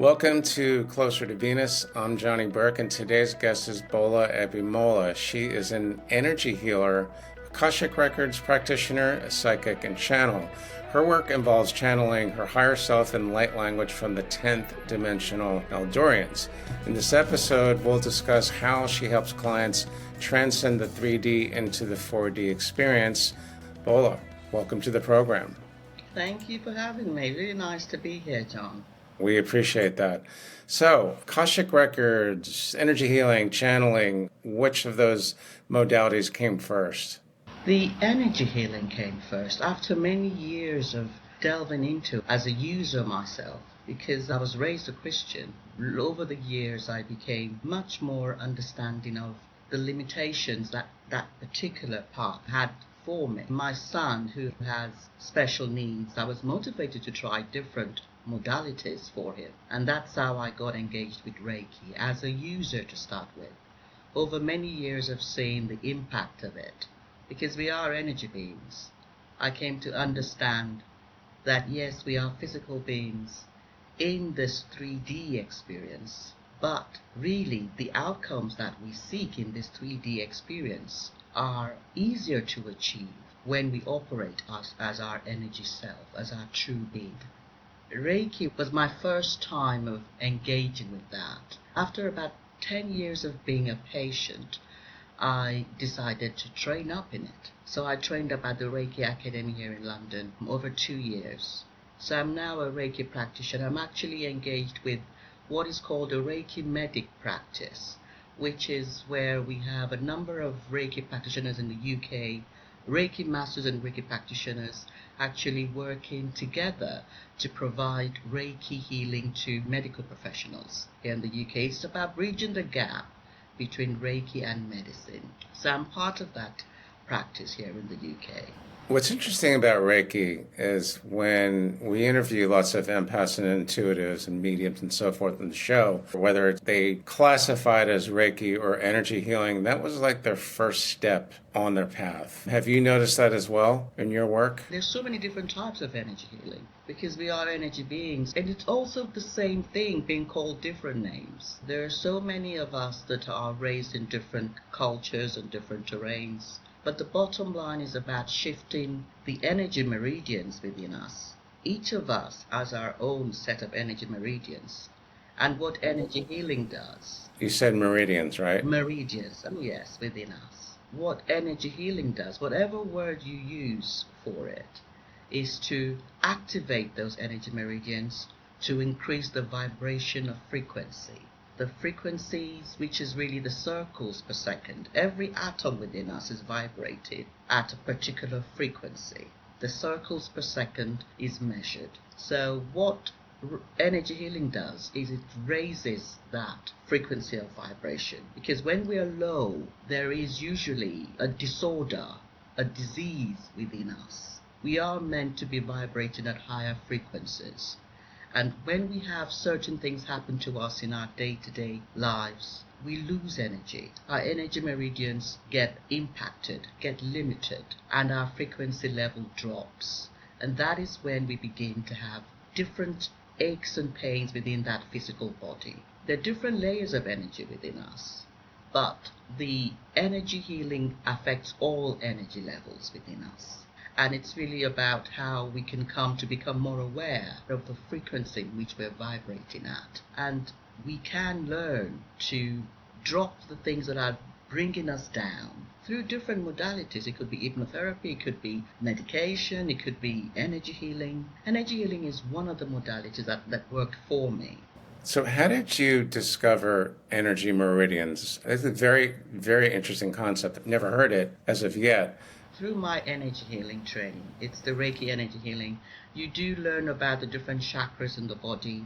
Welcome to Closer to Venus. I'm Johnny Burke, and today's guest is Bola Abimola. She is an energy healer, Akashic Records practitioner, a psychic, and channel. Her work involves channeling her higher self in light language from the 10th dimensional Eldorians. In this episode, we'll discuss how she helps clients transcend the 3D into the 4D experience. Bola, welcome to the program. Thank you for having me. Really nice to be here, John. We appreciate that. So, Akashic Records, energy healing, channeling, which of those modalities came first? The energy healing came first after many years of delving into as a user myself, because I was raised a Christian. Over the years, I became much more understanding of the limitations that particular path had for me. My son, who has special needs, I was motivated to try different modalities for him, and that's how I got engaged with Reiki as a user to start with. Over many years of seeing the impact of it, because we are energy beings, I came to understand that yes, we are physical beings in this 3D experience, but really the outcomes that we seek in this 3D experience are easier to achieve when we operate as our energy self, as our true being. Reiki was my first time of engaging with that. After about 10 years of being a patient, I decided to train up in it. So I trained up at the Reiki Academy here in London over 2 years. So I'm now a Reiki practitioner. I'm actually engaged with what is called a Reiki medic practice, which is where we have a number of Reiki practitioners in the UK, Reiki masters and Reiki practitioners actually working together to provide Reiki healing to medical professionals here in the UK. It's about bridging the gap between Reiki and medicine. So I'm part of that practice here in the UK. What's interesting about Reiki is when we interview lots of empaths and intuitives and mediums and so forth in the show, whether they classify it as Reiki or energy healing, that was like their first step on their path. Have you noticed that as well in your work? There's so many different types of energy healing because we are energy beings, and it's also the same thing being called different names. There are so many of us that are raised in different cultures and different terrains. But the bottom line is about shifting the energy meridians within us. Each of us has our own set of energy meridians. And what energy healing does... You said meridians, right? Meridians, yes, within us. What energy healing does, whatever word you use for it, is to activate those energy meridians to increase the vibration of frequency. The frequencies, which is really the circles per second. Every atom within us is vibrated at a particular frequency. The circles per second is measured. So what energy healing does is it raises that frequency of vibration. Because when we are low, there is usually a disorder, a disease within us. We are meant to be vibrating at higher frequencies. And when we have certain things happen to us in our day-to-day lives, we lose energy. Our energy meridians get impacted, get limited, and our frequency level drops. And that is when we begin to have different aches and pains within that physical body. There are different layers of energy within us, but the energy healing affects all energy levels within us. And it's really about how we can come to become more aware of the frequency in which we're vibrating at. And we can learn to drop the things that are bringing us down through different modalities. It could be hypnotherapy, it could be medication, it could be energy healing. Energy healing is one of the modalities that worked for me. So how did you discover energy meridians? It's a very, very interesting concept. I've never heard it as of yet. Through my energy healing training, it's the Reiki energy healing, you do learn about the different chakras in the body.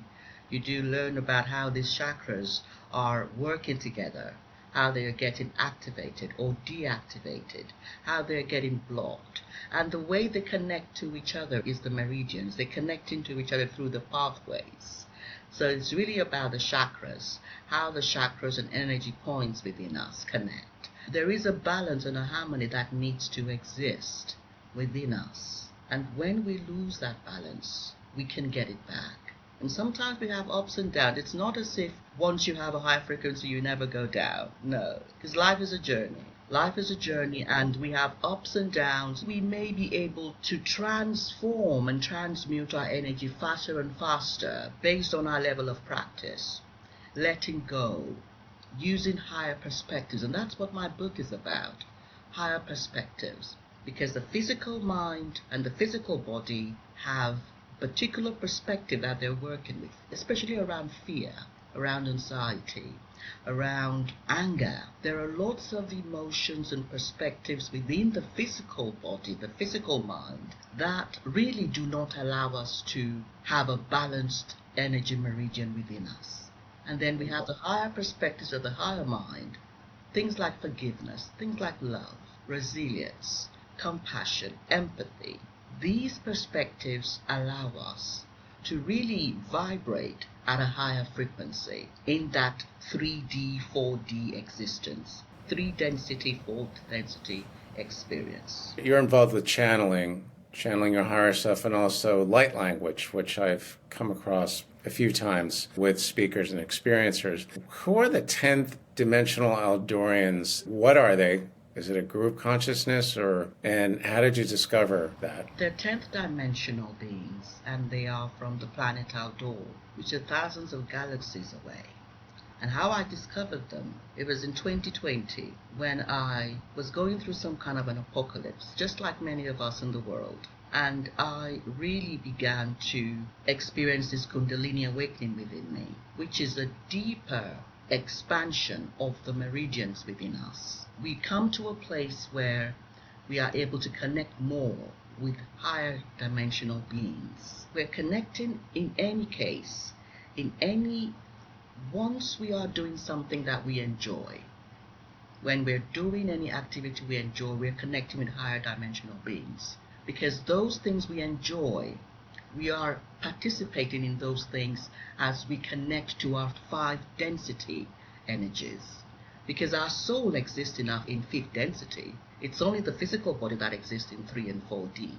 You do learn about how these chakras are working together, how they are getting activated or deactivated, how they're getting blocked. And the way they connect to each other is the meridians. They connect into each other through the pathways. So it's really about the chakras, how the chakras and energy points within us connect. There is a balance and a harmony that needs to exist within us. And when we lose that balance, we can get it back. And sometimes we have ups and downs. It's not as if once you have a high frequency, you never go down. No, because life is a journey. Life is a journey, and we have ups and downs. We may be able to transform and transmute our energy faster and faster based on our level of practice, letting go, using higher perspectives. And that's what my book is about, higher perspectives. Because the physical mind and the physical body have particular perspective that they're working with, especially around fear, around anxiety, around anger. There are lots of emotions and perspectives within the physical body, the physical mind, that really do not allow us to have a balanced energy meridian within us. And then we have the higher perspectives of the higher mind, things like forgiveness, things like love, resilience, compassion, empathy. These perspectives allow us to really vibrate at a higher frequency in that 3D, 4D existence, 3 density, 4 density experience. You're involved with channeling your higher self, and also light language, which I've come across a few times with speakers and experiencers. Who are the 10th dimensional Eldorians? What are they? Is it a group consciousness, and how did you discover that? They're 10th dimensional beings, and they are from the planet Aldor, which are thousands of galaxies away. And how I discovered them, it was in 2020 when I was going through some kind of an apocalypse, just like many of us in the world. And I really began to experience this Kundalini awakening within me, which is a deeper expansion of the meridians within us. We come to a place where we are able to connect more with higher dimensional beings. We're connecting in any case, once we are doing something that we enjoy. When we're doing any activity we enjoy, we're connecting with higher dimensional beings. Because those things we enjoy, we are participating in those things as we connect to our 5 density energies. Because our soul exists in 5th density. It's only the physical body that exists in 3 and 4D,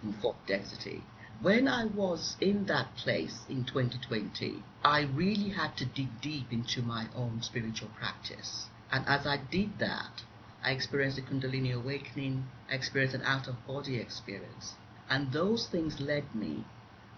in 4th density. When I was in that place in 2020, I really had to dig deep into my own spiritual practice. And as I did that, I experienced a Kundalini awakening, I experienced an out-of-body experience. And those things led me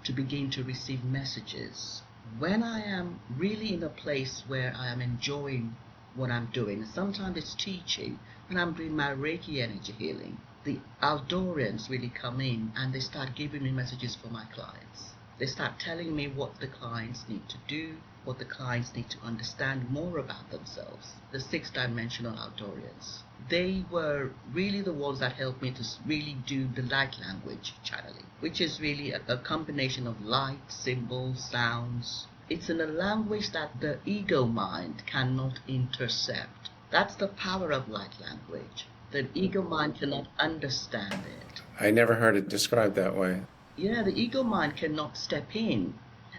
to begin to receive messages. When I am really in a place where I am enjoying what I'm doing, sometimes it's teaching, when I'm doing my Reiki energy healing, the Aldorians really come in and they start giving me messages for my clients. They start telling me what the clients need to do, what the clients need to understand more about themselves. The 6-dimensional Aldorians. They were really the ones that helped me to really do the light language channeling, which is really a combination of light, symbols, sounds. It's in a language that the ego mind cannot intercept. That's the power of light language. The ego mind cannot understand it. I never heard it described that way. Yeah, the ego mind cannot step in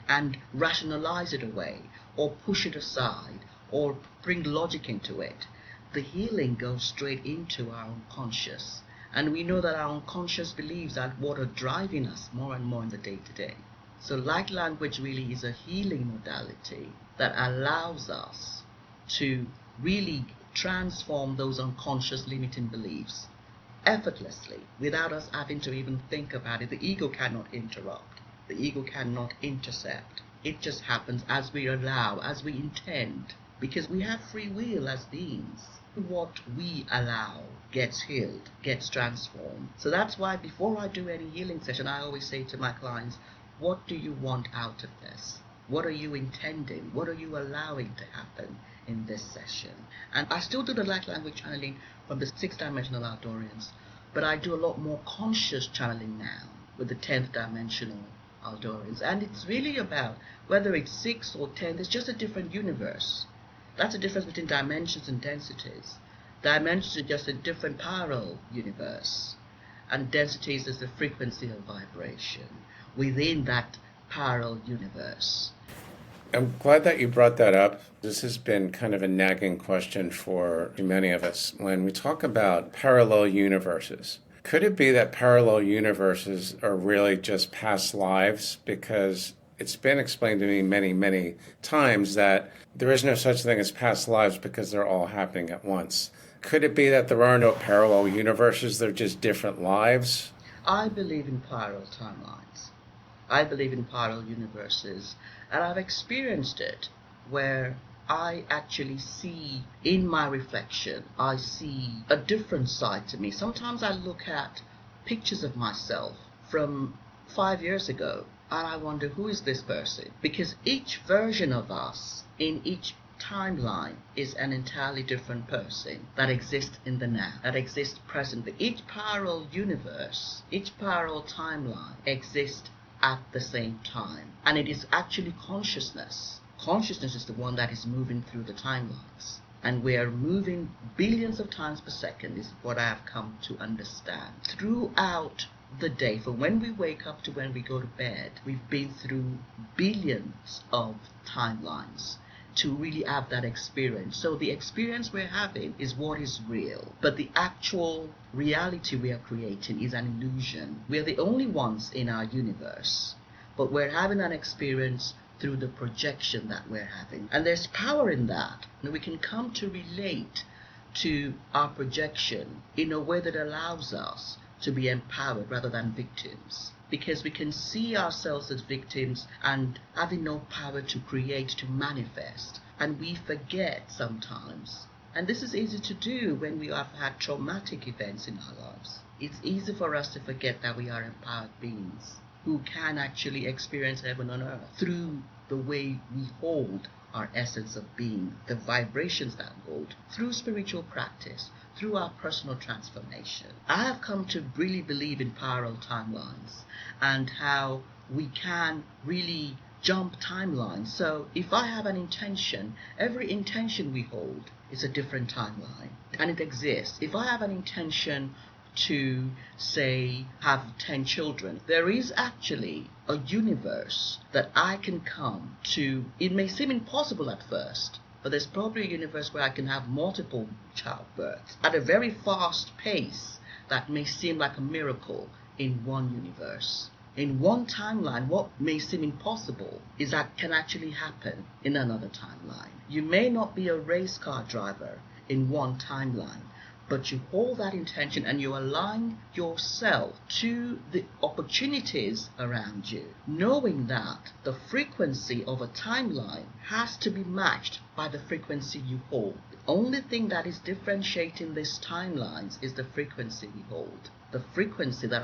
and rationalize it away, or push it aside, or bring logic into it. The healing goes straight into our unconscious. And we know that our unconscious beliefs are what are driving us more and more in the day-to-day. So light language really is a healing modality that allows us to really transform those unconscious limiting beliefs effortlessly, without us having to even think about it. The ego cannot interrupt. The ego cannot intercept. It just happens as we allow, as we intend, because we have free will as beings. What we allow gets healed, gets transformed. So that's why before I do any healing session, I always say to my clients, what do you want out of this? What are you intending? What are you allowing to happen in this session? And I still do the light language channeling from the 6-dimensional Aldorians, but I do a lot more conscious channeling now with the 10th dimensional Aldorians. And it's really about whether it's 6 or 10, it's just a different universe. That's the difference between dimensions and densities. Dimensions are just a different parallel universe, and densities is the frequency of vibration within that parallel universe. I'm glad that you brought that up. This has been kind of a nagging question for many of us. When we talk about parallel universes, could it be that parallel universes are really just past lives? Because it's been explained to me many, many times that there is no such thing as past lives because they're all happening at once. Could it be that there are no parallel universes, they're just different lives? I believe in parallel timelines. I believe in parallel universes, and I've experienced it where I actually see in my reflection, I see a different side to me. Sometimes I look at pictures of myself from 5 years ago and I wonder, who is this person? Because each version of us in each timeline is an entirely different person that exists in the now, that exists presently. Each parallel universe, each parallel timeline exists at the same time, and it is actually consciousness. Consciousness is the one that is moving through the timelines, and we are moving billions of times per second, is what I have come to understand. Throughout the day, from when we wake up to when we go to bed, we've been through billions of timelines to really have that experience. So the experience we're having is what is real, but the actual reality we are creating is an illusion. We are the only ones in our universe, but we're having an experience through the projection that we're having. And there's power in that. And we can come to relate to our projection in a way that allows us to be empowered rather than victims. Because we can see ourselves as victims and having no power to create, to manifest. And we forget sometimes. And this is easy to do when we have had traumatic events in our lives. It's easy for us to forget that we are empowered beings who can actually experience heaven on earth through the way we hold our essence of being, the vibrations that hold, through spiritual practice, through our personal transformation. I have come to really believe in parallel timelines and how we can really jump timelines. So if I have an intention, every intention we hold is a different timeline, and it exists. If I have an intention to, say, have 10 children, there is actually a universe that I can come to. It may seem impossible at first, but there's probably a universe where I can have multiple childbirths at a very fast pace that may seem like a miracle in one universe. In one timeline, what may seem impossible is that can actually happen in another timeline. You may not be a race car driver in one timeline, but you hold that intention and you align yourself to the opportunities around you, knowing that the frequency of a timeline has to be matched by the frequency you hold. The only thing that is differentiating these timelines is the frequency we hold, the frequency that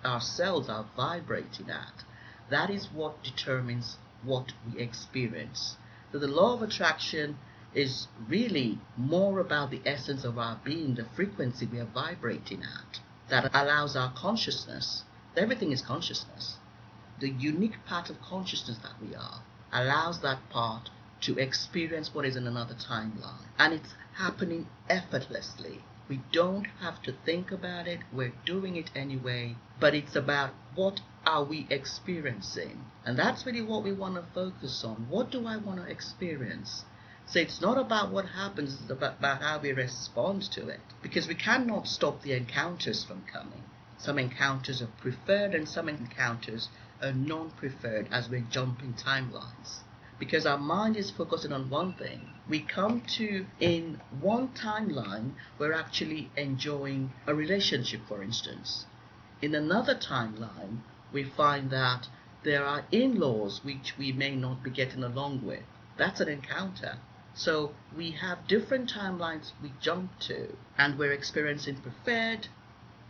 our cells are vibrating at. That is what determines what we experience. So the law of attraction is really more about the essence of our being, the frequency we are vibrating at, that allows our consciousness. Everything is consciousness. The unique part of consciousness that we are allows that part to experience what is in another timeline. And it's happening effortlessly. We don't have to think about it. We're doing it anyway. But it's about what are we experiencing? And that's really what we want to focus on. What do I want to experience? So it's not about what happens, it's about how we respond to it. Because we cannot stop the encounters from coming. Some encounters are preferred and some encounters are non-preferred as we're jumping timelines. Because our mind is focusing on one thing. We come to, in one timeline, we're actually enjoying a relationship, for instance. In another timeline, we find that there are in-laws which we may not be getting along with. That's an encounter. So we have different timelines we jump to, and we're experiencing preferred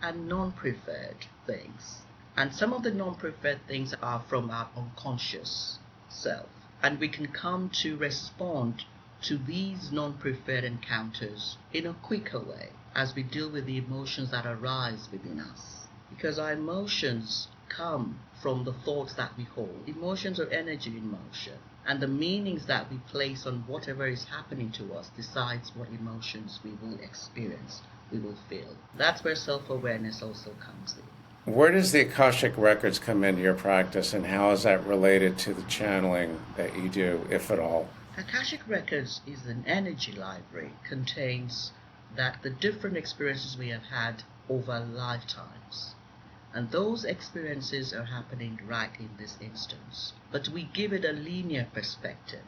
and non-preferred things. And some of the non-preferred things are from our unconscious self. And we can come to respond to these non-preferred encounters in a quicker way as we deal with the emotions that arise within us. Because our emotions come from the thoughts that we hold. Emotions are energy in motion. And the meanings that we place on whatever is happening to us decides what emotions we will experience, we will feel. That's where self-awareness also comes in. Where does the Akashic Records come into your practice, and how is that related to the channeling that you do, if at all? Akashic Records is an energy library. It contains that the different experiences we have had over lifetimes. And those experiences are happening right in this instance. But we give it a linear perspective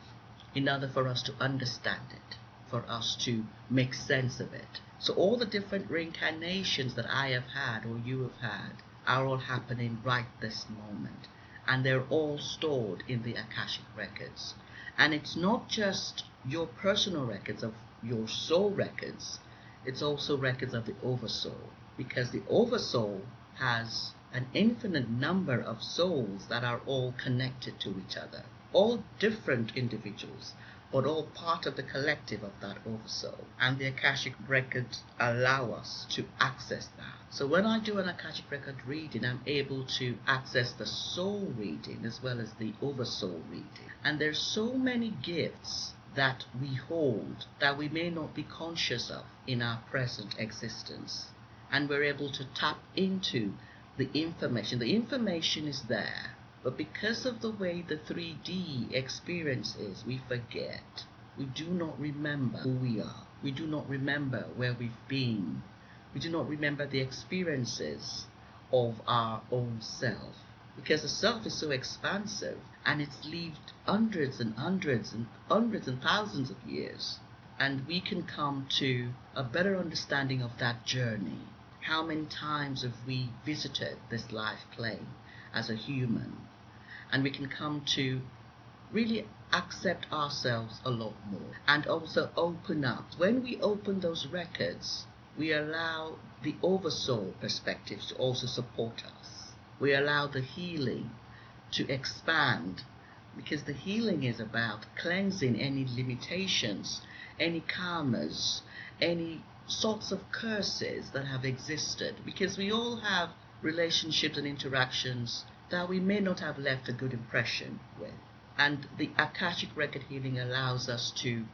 in order for us to understand it, for us to make sense of it. So all the different reincarnations that I have had or you have had are all happening right this moment. And they're all stored in the Akashic records. And it's not just your personal records of your soul records, it's also records of the oversoul. Because the oversoul has an infinite number of souls that are all connected to each other. All different individuals, but all part of the collective of that oversoul. And the Akashic records allow us to access that. So when I do an Akashic record reading, I'm able to access the soul reading as well as the oversoul reading. And there's so many gifts that we hold that we may not be conscious of in our present existence. And we're able to tap into the information. The information is there, but because of the way the 3D experience is, we forget. We do not remember who we are. We do not remember where we've been. We do not remember the experiences of our own self. Because the self is so expansive, and it's lived hundreds and hundreds and hundreds and thousands of years. And we can come to a better understanding of that journey. How many times have we visited this life plane as a human? And we can come to really accept ourselves a lot more and also open up. When we open those records, we allow the oversoul perspectives to also support us. We allow the healing to expand, because the healing is about cleansing any limitations, any karmas, any sorts of curses that have existed, because we all have relationships and interactions that we may not have left a good impression with. And the Akashic record healing allows us to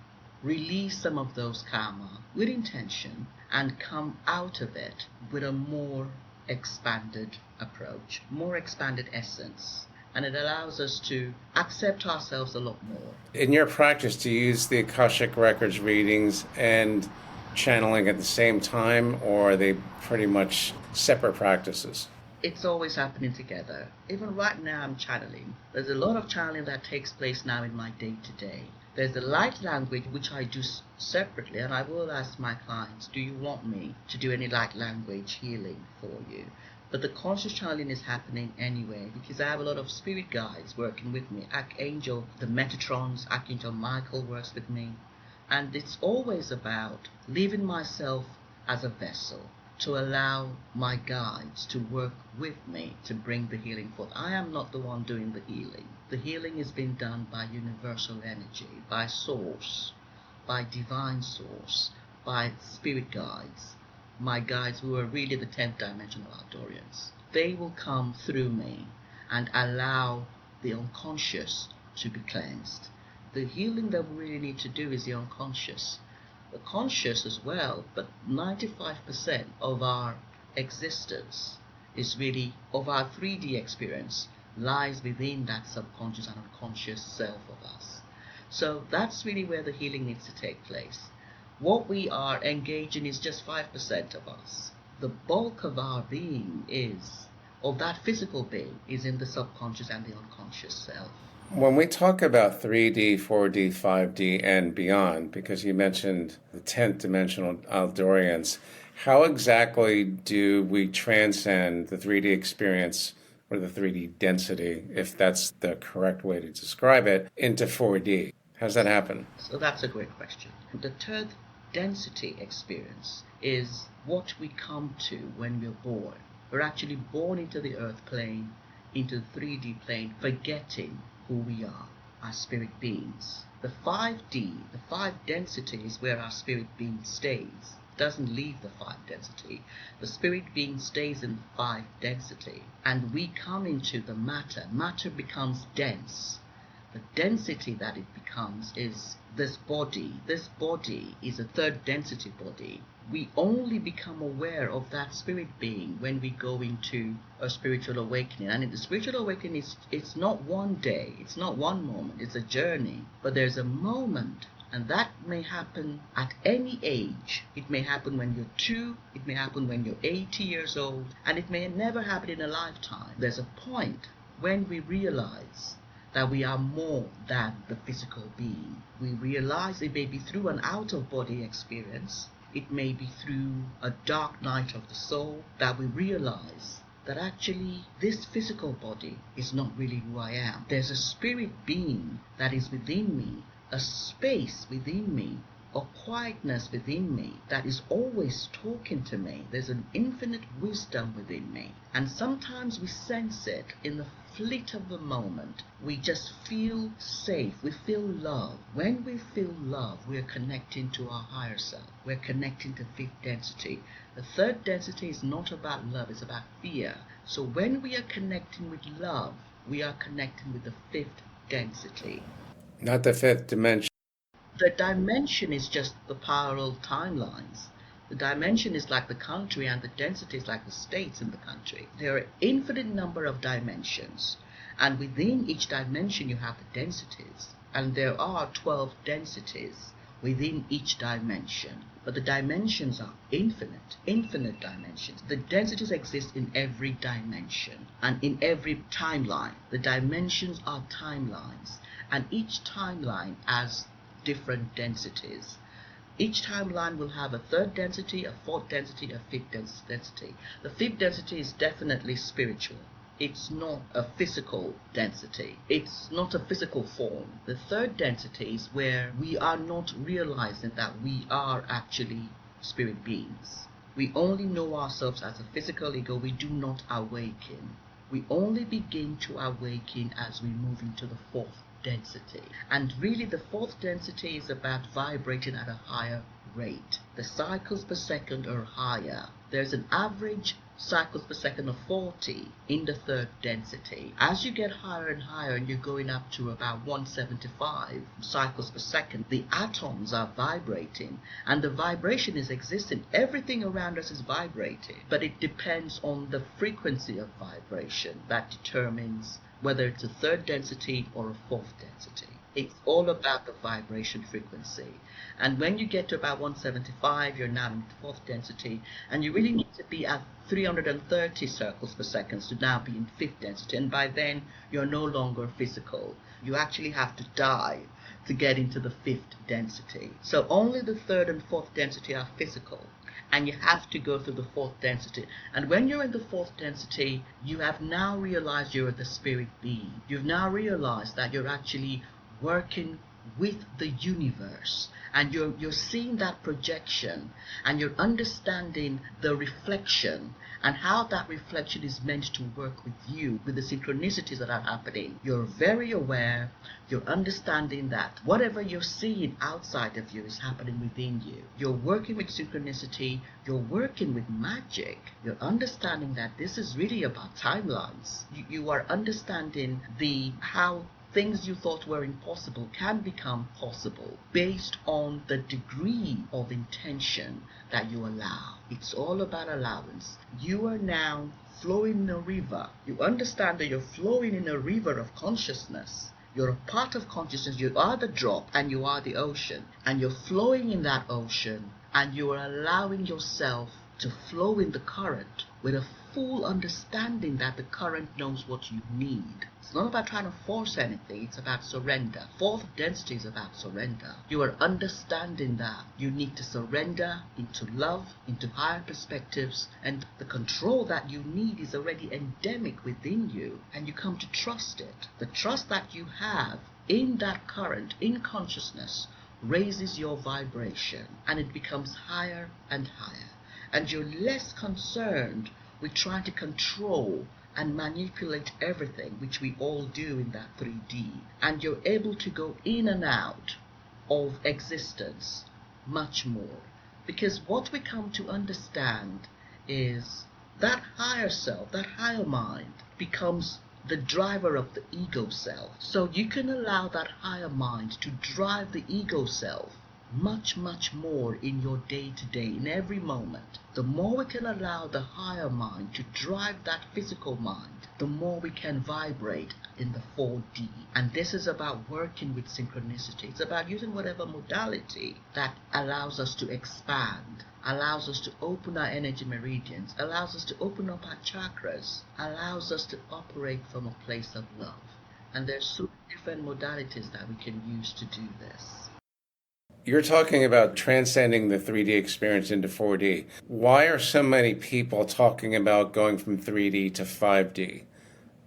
release some of those karma with intention and come out of it with a more expanded approach, more expanded essence. And it allows us to accept ourselves a lot more. In your practice, do you use the Akashic Records readings and channeling at the same time, or are they pretty much separate practices? It's always happening together. Even right now I'm channeling. There's a lot of channeling that takes place now in my day-to-day. There's the light language, which I do separately, and I will ask my clients, do you want me to do any light language healing for you? But the conscious channeling is happening anyway, because I have a lot of spirit guides working with me. Archangel, the Metatrons, Archangel Michael works with me. And it's always about leaving myself as a vessel to allow my guides to work with me to bring the healing forth. I am not the one doing the healing. The healing is being done by universal energy, by source, by divine source, by spirit guides. My guides who are really the 10th dimensional Outdoorians. They will come through me and allow the unconscious to be cleansed. The healing that we really need to do is the unconscious. The conscious as well, but 95% of our existence is really, of our 3D experience, lies within that subconscious and unconscious self of us. So that's really where the healing needs to take place. What we are engaging is just 5% of us. The bulk of our being is, of that physical being, is in the subconscious and the unconscious self. When we talk about 3D, 4D, 5D, and beyond, because you mentioned the 10th dimensional Outdoorians, how exactly do we transcend the 3D experience, or the 3D density, if that's the correct way to describe it, into 4D? How does that happen? So that's a great question. The third density experience is what we come to when we're born. We're actually born into the earth plane, into the 3D plane, forgetting who we are, our spirit beings. The 5D, the 5 density is where our spirit being stays. Doesn't leave the 5 density. The spirit being stays in the 5 density. And we come into the matter. Matter becomes dense. The density that it becomes is this body. This body is a third density body. We only become aware of that spirit being when we go into a spiritual awakening. And in the spiritual awakening, it's not one day, it's not one moment, it's a journey. But there's a moment And that may happen at any age. It may happen when you're 2, it may happen when you're 80 years old, and it may never happen in a lifetime. There's a point when we realize that we are more than the physical being. We realize it may be through an out-of-body experience, it may be through a dark night of the soul, that we realize that actually this physical body is not really who I am. There's a spirit being that is within me, a space within me, a quietness within me that is always talking to me. There's an infinite wisdom within me. And sometimes we sense it in the fleet of the moment. We just feel safe. We feel love. When we feel love, we're connecting to our higher self. We're connecting to fifth density. The third density is not about love, it's about fear. So when we are connecting with love, we are connecting with the fifth density. Not the fifth dimension. The dimension is just the parallel timelines. The dimension is like the country, and the density is like the states in the country. There are infinite number of dimensions, and within each dimension you have the densities. And there are 12 densities within each dimension. But the dimensions are infinite dimensions. The densities exist in every dimension and in every timeline. The dimensions are timelines, and each timeline has different densities. Each timeline will have a third density, a fourth density, a fifth density. The fifth density is definitely spiritual. It's not a physical density. It's not a physical form. The third density is where we are not realizing that we are actually spirit beings. We only know ourselves as a physical ego. We do not awaken. We only begin to awaken as we move into the fourth density. And really the fourth density is about vibrating at a higher rate. The cycles per second are higher. There's an average cycles per second of 40 in the third density. As you get higher and higher, and you're going up to about 175 cycles per second, the atoms are vibrating, and the vibration is existing. Everything around us is vibrating, but it depends on the frequency of vibration that determines whether it's a third density or a fourth density. It's all about the vibration frequency. And when you get to about 175, you're now in the fourth density, and you really need to be at 330 circles per second to now be in fifth density. And by then, you're no longer physical. You actually have to die to get into the fifth density. So only the third and fourth density are physical, and you have to go through the fourth density. And when you're in the fourth density, you have now realized you're the spirit being. You've now realized that you're actually working with the universe, and you're seeing that projection, and you're understanding the reflection and how that reflection is meant to work with you, with the synchronicities that are happening. You're very aware. You're understanding that whatever you're seeing outside of you is happening within you. You're working with synchronicity. You're working with magic. You're understanding that this is really about timelines. You are understanding how things you thought were impossible can become possible based on the degree of intention that you allow. It's all about allowance. You are now flowing in a river. You understand that you're flowing in a river of consciousness. You're a part of consciousness. You are the drop and you are the ocean. And you're flowing in that ocean, and you are allowing yourself to flow in the current with a full understanding that the current knows what you need. It's not about trying to force anything, it's about surrender. Fourth density is about surrender. You are understanding that you need to surrender into love, into higher perspectives, and the control that you need is already endemic within you, and you come to trust it. The trust that you have in that current, in consciousness, raises your vibration, and it becomes higher and higher. And you're less concerned with trying to control and manipulate everything, which we all do in that 3D. And you're able to go in and out of existence much more. Because what we come to understand is that higher self, that higher mind, becomes the driver of the ego self. So you can allow that higher mind to drive the ego self much more in your day-to-day, in every moment. The more we can allow the higher mind to drive that physical mind, the more we can vibrate in the 4D. And this is about working with synchronicity. It's about using whatever modality that allows us to expand, allows us to open our energy meridians, allows us to open up our chakras, allows us to operate from a place of love. And there's so many different modalities that we can use to do this. You're talking about transcending the 3D experience into 4D. Why are so many people talking about going from 3D to 5D?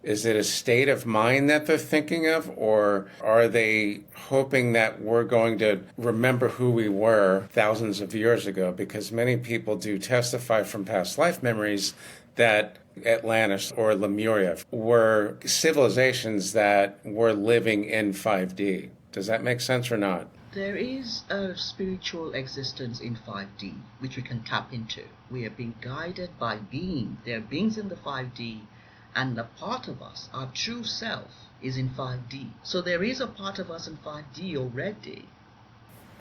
Is it a state of mind that they're thinking of, or are they hoping that we're going to remember who we were thousands of years ago? Because many people do testify from past life memories that Atlantis or Lemuria were civilizations that were living in 5D. Does that make sense or not? There is a spiritual existence in 5D which we can tap into. We are being guided by beings. There are beings in the 5D, and a part of us, our true self, is in 5D. So there is a part of us in 5D already.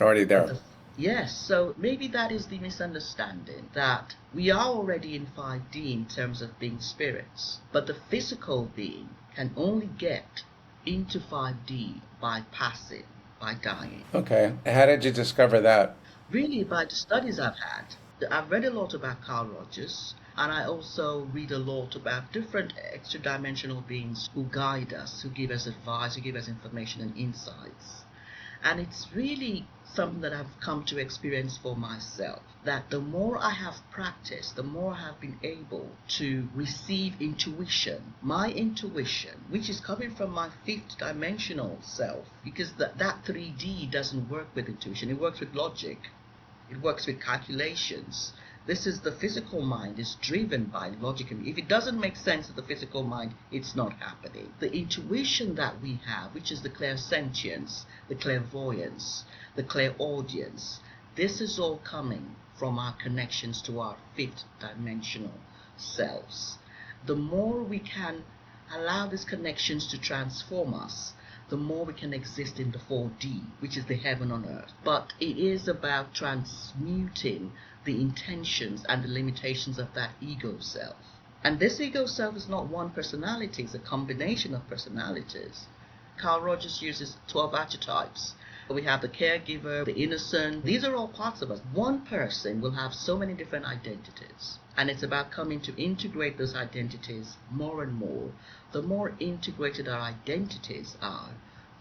Already there. Yes, so maybe that is the misunderstanding, that we are already in 5D in terms of being spirits, but the physical being can only get into 5D by passing, by dying. Okay. How did you discover that? Really, by the studies I've had. I've read a lot about Carl Rogers, and I also read a lot about different extra-dimensional beings who guide us, who give us advice, who give us information and insights. And it's really something that I've come to experience for myself, that the more I have practiced, the more I have been able to receive intuition, my intuition, which is coming from my fifth dimensional self, because that 3D doesn't work with intuition, it works with logic, it works with calculations. This is the physical mind is driven by logic. If it doesn't make sense to the physical mind, it's not happening. The intuition that we have, which is the clairsentience, the clairvoyance, the clairaudience, this is all coming from our connections to our fifth dimensional selves. The more we can allow these connections to transform us, the more we can exist in the 4D, which is the heaven on earth. But it is about transmuting the intentions and the limitations of that ego self. And this ego self is not one personality, it's a combination of personalities. Carl Rogers uses 12 archetypes. We have the caregiver, the innocent. These are all parts of us. One person will have so many different identities. And it's about coming to integrate those identities more and more. The more integrated our identities are,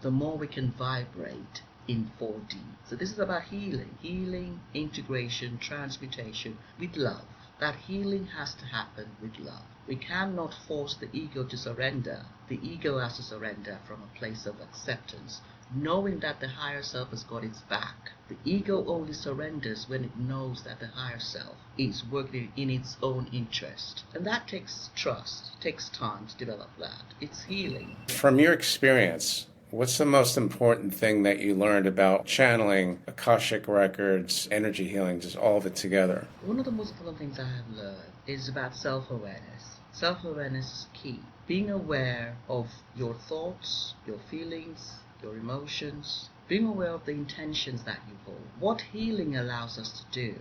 the more we can vibrate in 4D. So this is about healing, integration, transmutation with love. That healing has to happen with love. We cannot force the ego to surrender. The ego has to surrender from a place of acceptance, knowing that the higher self has got its back. The ego only surrenders when it knows that the higher self is working in its own interest. And that takes trust, takes time to develop that. It's healing. From your experience, what's the most important thing that you learned about channeling, Akashic records, energy healing, just all of it together? One of the most important things I have learned is about self-awareness. Self-awareness is key. Being aware of your thoughts, your feelings, your emotions, being aware of the intentions that you hold. What healing allows us to do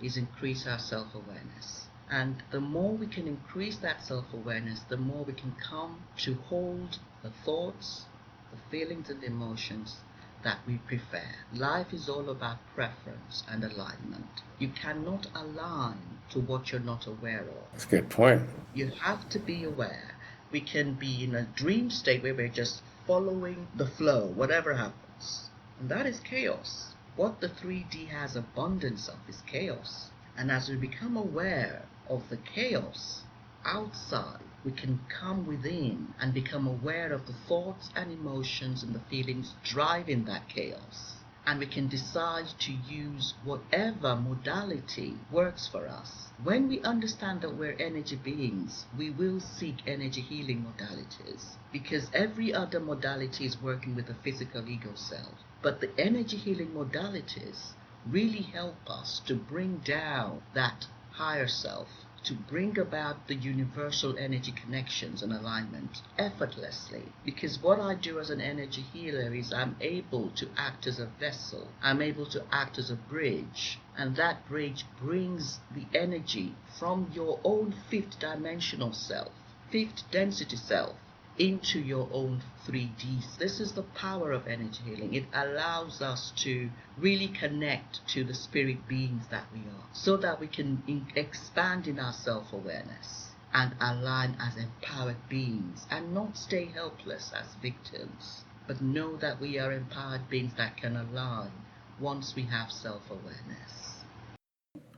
is increase our self-awareness. And the more we can increase that self-awareness, the more we can come to hold the thoughts, the feelings and emotions that we prefer. Life is all about preference and alignment. You cannot align to what you're not aware of. That's a good point. You have to be aware. We can be in a dream state where we're just following the flow, whatever happens. And that is chaos. What the 3D has abundance of is chaos. And as we become aware of the chaos outside, we can come within and become aware of the thoughts and emotions and the feelings driving that chaos. And we can decide to use whatever modality works for us. When we understand that we're energy beings, we will seek energy healing modalities, because every other modality is working with the physical ego self. But the energy healing modalities really help us to bring down that higher self, to bring about the universal energy connections and alignment effortlessly. Because what I do as an energy healer is I'm able to act as a vessel. I'm able to act as a bridge. And that bridge brings the energy from your own fifth dimensional self, fifth density self, into your own 3D. This is the power of energy healing. It allows us to really connect to the spirit beings that we are, so that we can expand in our self-awareness and align as empowered beings and not stay helpless as victims, but know that we are empowered beings that can align once we have self-awareness.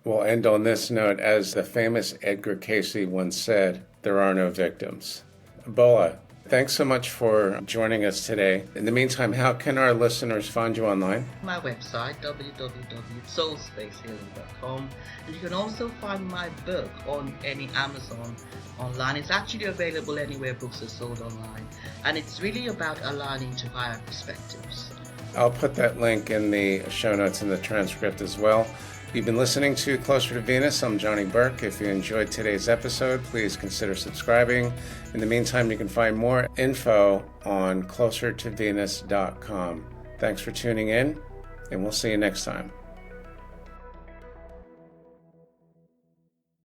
We'll end on this note. As the famous Edgar Cayce once said, there are no victims. Bola, thanks so much for joining us today. In the meantime, how can our listeners find you online? My website, www.soulspacehealing.com, and you can also find my book on any Amazon online. It's actually available anywhere books are sold online, and it's really about aligning to higher perspectives. I'll put that link in the show notes and the transcript as well. You've been listening to Closer to Venus. I'm Johnny Burke. If you enjoyed today's episode, please consider subscribing. In the meantime, you can find more info on closertovenus.com. Thanks for tuning in, and we'll see you next time.